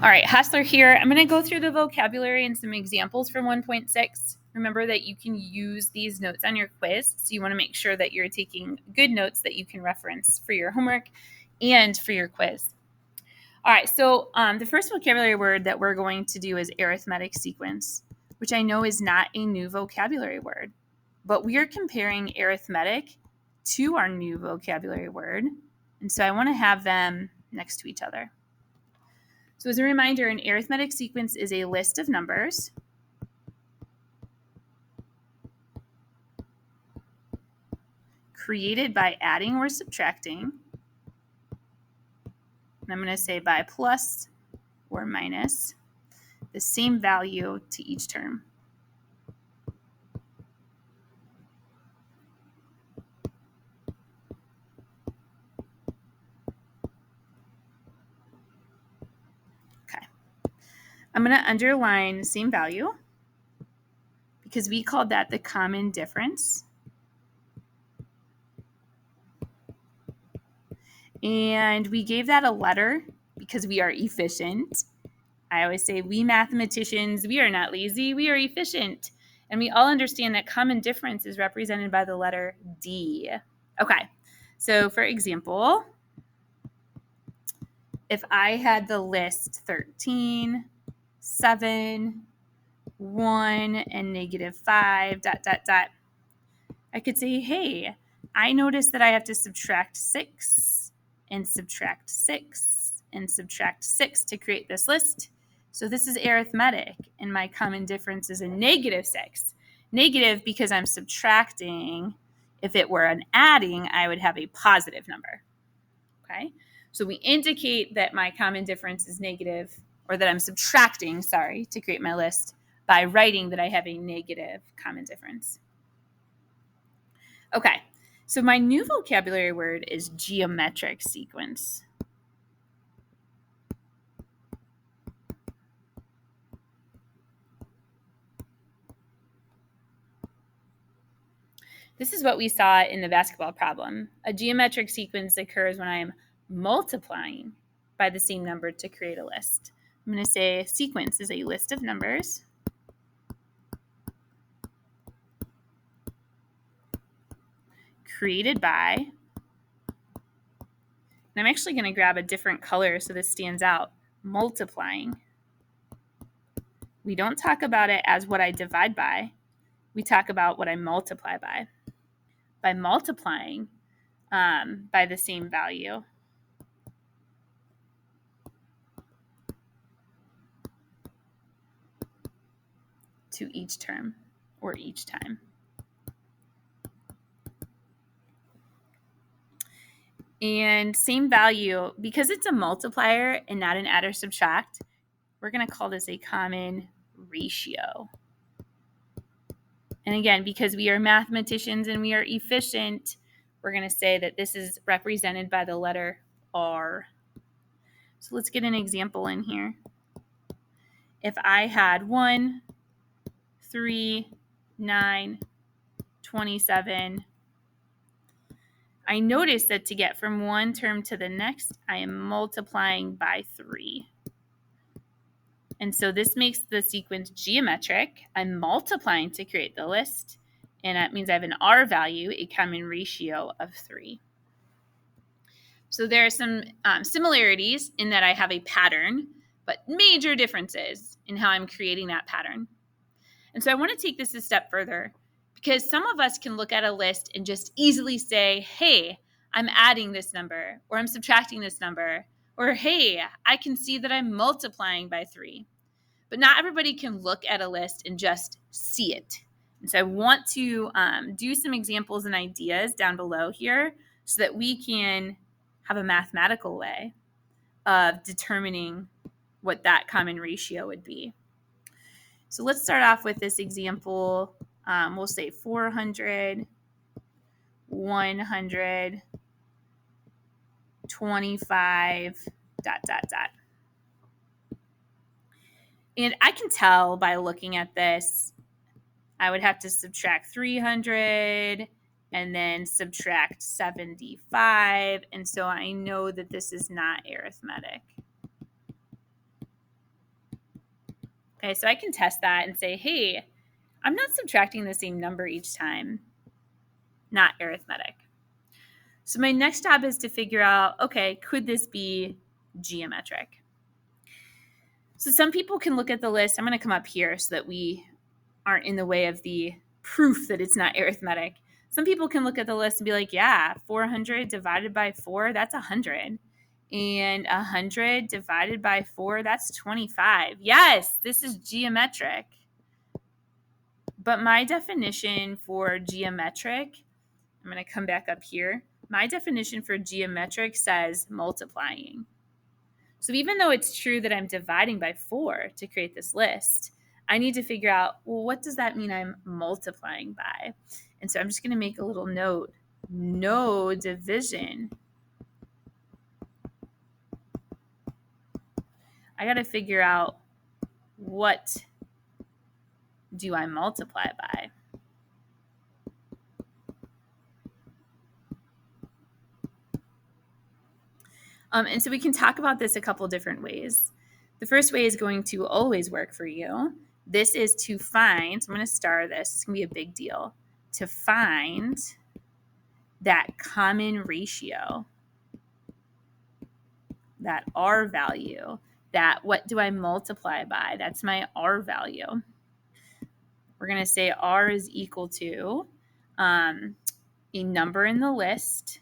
All right, Hassler here. I'm going to go through the vocabulary and some examples from 1.6. Remember that you can use these notes on your quiz, so you want to make sure that you're taking good notes that you can reference for your homework and for your quiz. All right, so the first vocabulary word that we're going to do is arithmetic sequence, which I know is not a new vocabulary word, but we are comparing arithmetic to our new vocabulary word, and so I want to have them next to each other. So as a reminder, an arithmetic sequence is a list of numbers created by adding or subtracting. And I'm going to say by plus or minus the same value to each term. Okay. I'm going to underline the same value because we called that the common difference. And we gave that a letter because we are efficient. I always say we mathematicians, we are not lazy, we are efficient. And we all understand that common difference is represented by the letter D. Okay, so for example, if I had the list 13, 7, 1, and -5, ... I could say, hey, I noticed that I have to subtract 6 and subtract 6 and subtract 6 to create this list. So this is arithmetic, and my common difference is a -6. Negative because I'm subtracting. If it were an adding, I would have a positive number. Okay, so we indicate that my common difference is negative, or that I'm subtracting, to create my list by writing that I have a negative common difference. Okay, so my new vocabulary word is geometric sequence. This is what we saw in the basketball problem. A geometric sequence occurs when I am multiplying by the same number to create a list. I'm going to say a sequence is a list of numbers created by, and I'm actually going to grab a different color so this stands out, multiplying. We don't talk about it as what I divide by. We talk about what I multiply by. By multiplying by the same value. To each term or each time. And same value, because it's a multiplier and not an add or subtract, we're going to call this a common ratio. And again, because we are mathematicians and we are efficient, we're going to say that this is represented by the letter R. So let's get an example in here. If I had 1, 3, 9, 27, I notice that to get from one term to the next, I am multiplying by 3. And so this makes the sequence geometric. I'm multiplying to create the list, and that means I have an R value, a common ratio of 3. So there are some similarities in that I have a pattern, but major differences in how I'm creating that pattern. And so I want to take this a step further, because some of us can look at a list and just easily say, hey, I'm adding this number, or I'm subtracting this number, or hey, I can see that I'm multiplying by 3. But not everybody can look at a list and just see it. And so I want to do some examples and ideas down below here so that we can have a mathematical way of determining what that common ratio would be. So let's start off with this example. We'll say 400, 100, 25, ... And I can tell by looking at this, I would have to subtract 300 and then subtract 75. And so I know that this is not arithmetic. Okay, so I can test that and say, hey, I'm not subtracting the same number each time. Not arithmetic. So my next job is to figure out, okay, could this be geometric? So some people can look at the list. I'm going to come up here so that we aren't in the way of the proof that it's not arithmetic. Some people can look at the list and be like, yeah, 400 divided by 4, that's 100. And 100 divided by 4, that's 25. Yes, this is geometric. But my definition for geometric, I'm going to come back up here. My definition for geometric says multiplying. So even though it's true that I'm dividing by 4 to create this list, I need to figure out, well, what does that mean I'm multiplying by? And so I'm just going to make a little note. No division. I got to figure out, what do I multiply by? And so we can talk about this a couple different ways. The first way is going to always work for you. This is to find, so I'm going to star this, it's going to be a big deal, to find that common ratio, that R value, that what do I multiply by? That's my R value. We're going to say R is equal to a number in the list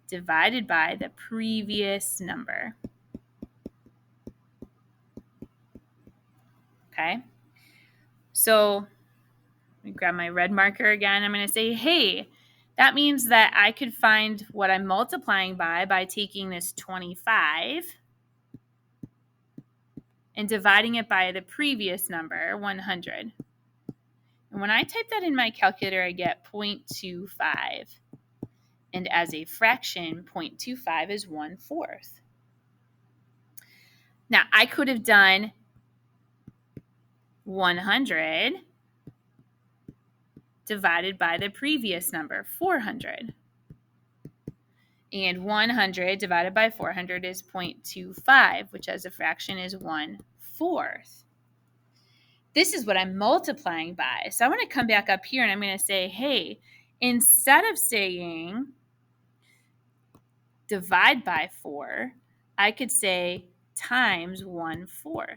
divided by the previous number. Okay, so let me grab my red marker again. I'm going to say, hey, that means that I could find what I'm multiplying by taking this 25 and dividing it by the previous number, 100. And when I type that in my calculator, I get 0.25. And as a fraction, 0.25 is 1/4. Now, I could have done 100 divided by the previous number, 400. And 100 divided by 400 is 0.25, which as a fraction is 1/4. This is what I'm multiplying by. So I want to come back up here and I'm going to say, hey, instead of saying divide by 4, I could say times 1/4.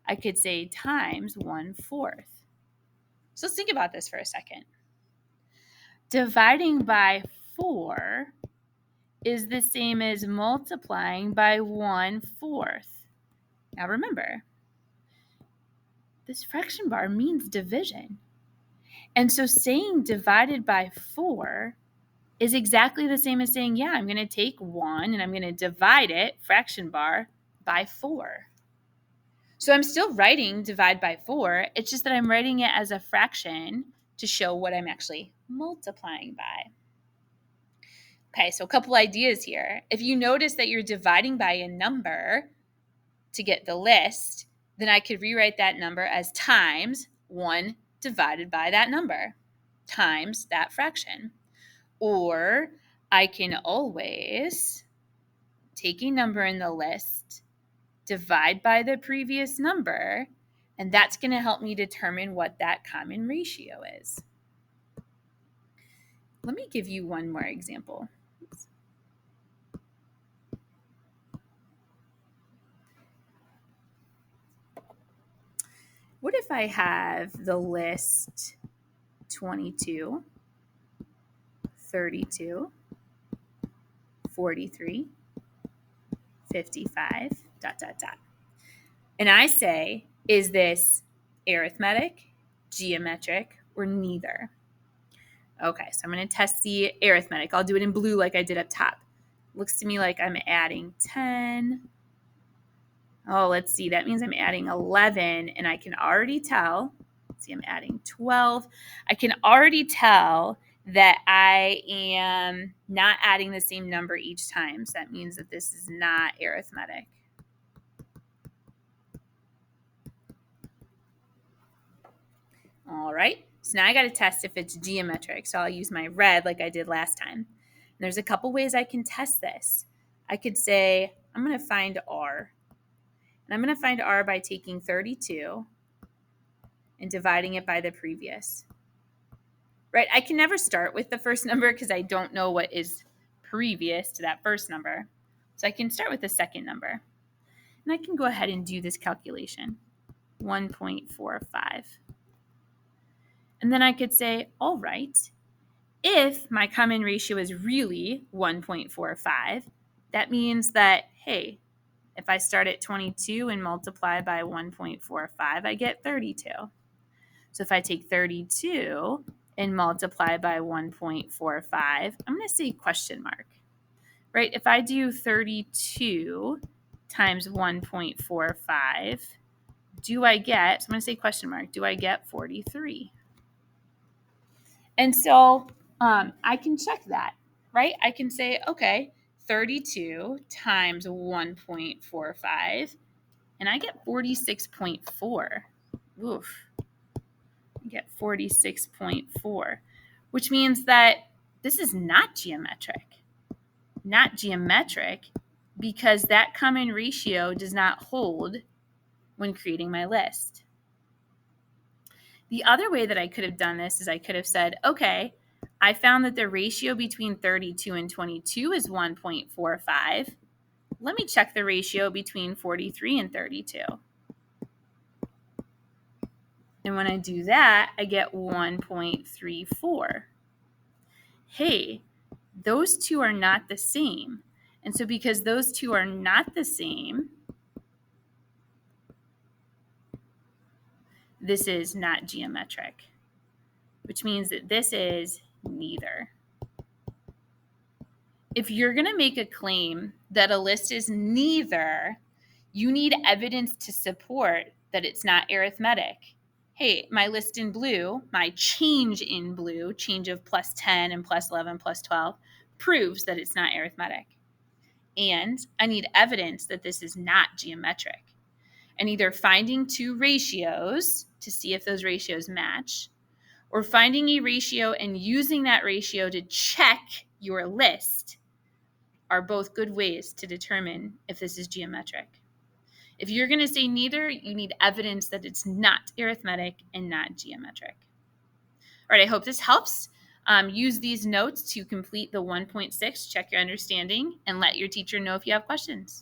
I could say times 1/4. So let's think about this for a second. Dividing by 4 is the same as multiplying by 1/4. Now remember, this fraction bar means division. And so saying divided by 4 is exactly the same as saying, yeah, I'm going to take 1 and I'm going to divide it, fraction bar, by 4. So I'm still writing divide by 4. It's just that I'm writing it as a fraction to show what I'm actually multiplying by. Okay, so a couple ideas here. If you notice that you're dividing by a number to get the list, then I could rewrite that number as times 1 divided by that number times that fraction. Or I can always take a number in the list, divide by the previous number, and that's going to help me determine what that common ratio is. Let me give you one more example. What if I have the list 22, 32, 43, 55, ... And I say, is this arithmetic, geometric, or neither? Okay, so I'm going to test the arithmetic. I'll do it in blue like I did up top. Looks to me like I'm adding 10. Oh, let's see. That means I'm adding 11, and I can already tell. See, I'm adding 12. I can already tell that I am not adding the same number each time. So that means that this is not arithmetic. All right. So now I got to test if it's geometric. So I'll use my red like I did last time. And there's a couple ways I can test this. I could say, I'm going to find R. And I'm going to find R by taking 32 and dividing it by the previous. Right? I can never start with the first number because I don't know what is previous to that first number. So I can start with the second number. And I can go ahead and do this calculation, 1.45. And then I could say, all right, if my common ratio is really 1.45, that means that, hey, if I start at 22 and multiply by 1.45, I get 32. So if I take 32 and multiply by 1.45, I'm going to say question mark, right? If I do 32 times 1.45, do I get, so I'm going to say question mark, do I get 43? And so I can check that, right? I can say, okay, 32 times 1.45, and I get 46.4. Oof. I get 46.4, which means that this is not geometric. Not geometric because that common ratio does not hold when creating my list. The other way that I could have done this is I could have said, okay, I found that the ratio between 32 and 22 is 1.45. Let me check the ratio between 43 and 32. And when I do that, I get 1.34. Hey, those two are not the same. And so because those two are not the same, this is not geometric, which means that this is neither. If you're going to make a claim that a list is neither, you need evidence to support that it's not arithmetic. Hey, my list in blue, my change in blue, change of plus 10 and plus 11 plus 12, proves that it's not arithmetic. And I need evidence that this is not geometric. And either finding two ratios to see if those ratios match, or finding a ratio and using that ratio to check your list are both good ways to determine if this is geometric. If you're going to say neither, you need evidence that it's not arithmetic and not geometric. All right, I hope this helps. Use these notes to complete the 1.6, check your understanding, and let your teacher know if you have questions.